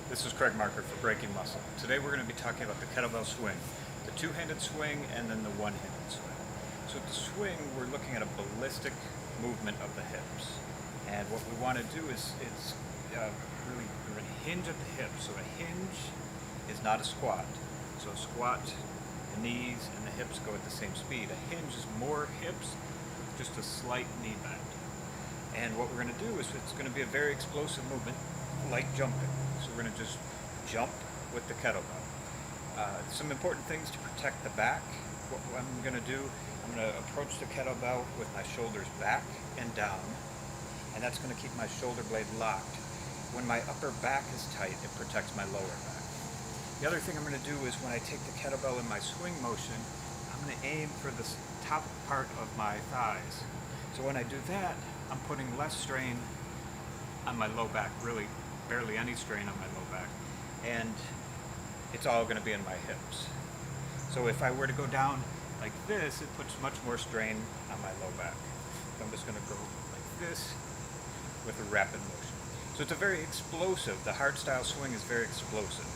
This is Craig Marker for Breaking Muscle. Today we're going to be talking about the kettlebell swing, the two-handed swing and then the one-handed swing. So with the swing, we're looking at a ballistic movement of the hips. And what we want to do is really we're going to hinge at the hips. So a hinge is not a squat. So a squat, the knees and the hips go at the same speed. A hinge is more hips with just a slight knee bend. And what we're going to do is it's going to be a very explosive movement, like jumping. So we're going to just jump with the kettlebell. Some important things to protect the back. What I'm going to do, I'm going to approach the kettlebell with my shoulders back and down, and that's going to keep my shoulder blade locked. When my upper back is tight, it protects my lower back. The other thing I'm going to do is when I take the kettlebell in my swing motion, I'm going to aim for the top part of my thighs. So when I do that, I'm putting less strain on my low back, really barely any strain on my low back, and it's all going to be in my hips. So if I were to go down like this, it puts much more strain on my low back. So I'm just going to go like this with a rapid motion. So it's a very explosive, the hardstyle swing is very explosive.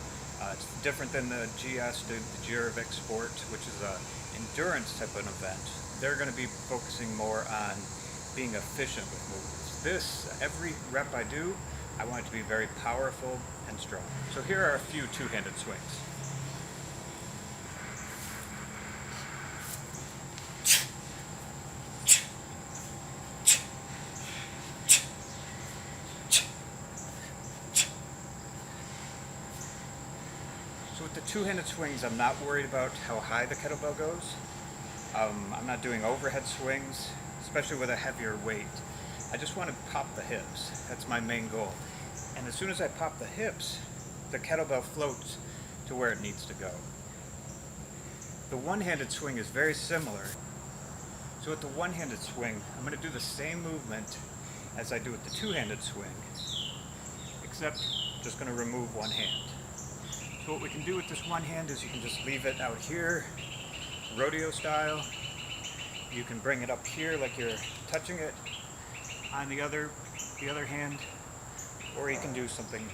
It's different than the GS, the Gyrovic sport, which is an endurance type of event. They're going to be focusing more on being efficient with movements. This, every rep I do, I want it to be very powerful and strong. So here are a few two-handed swings. So with the two-handed swings, I'm not worried about how high the kettlebell goes. I'm not doing overhead swings, especially with a heavier weight. I just want to pop the hips. That's my main goal. And as soon as I pop the hips, the kettlebell floats to where it needs to go. The one-handed swing is very similar. So with the one-handed swing, I'm going to do the same movement as I do with the two-handed swing, except I'm just going to remove one hand. So what we can do with this one hand is you can just leave it out here, rodeo style. You can bring it up here like you're touching it on the other hand, or you can do something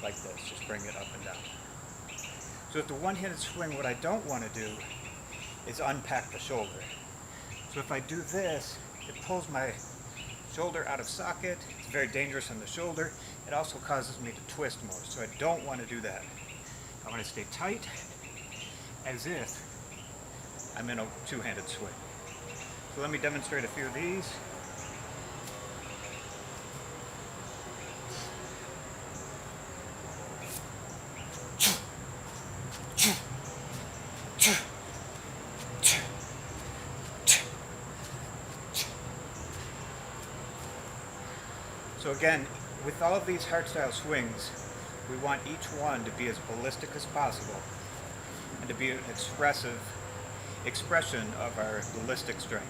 like this, just bring it up and down. So with the one-handed swing, what I don't want to do is unpack the shoulder. So if I do this, it pulls my shoulder out of socket. It's very dangerous on the shoulder. It also causes me to twist more, so I don't want to do that. I want to stay tight as if I'm in a two-handed swing. So let me demonstrate a few of these. So again, with all of these hardstyle swings, we want each one to be as ballistic as possible and to be an expression of our ballistic strength.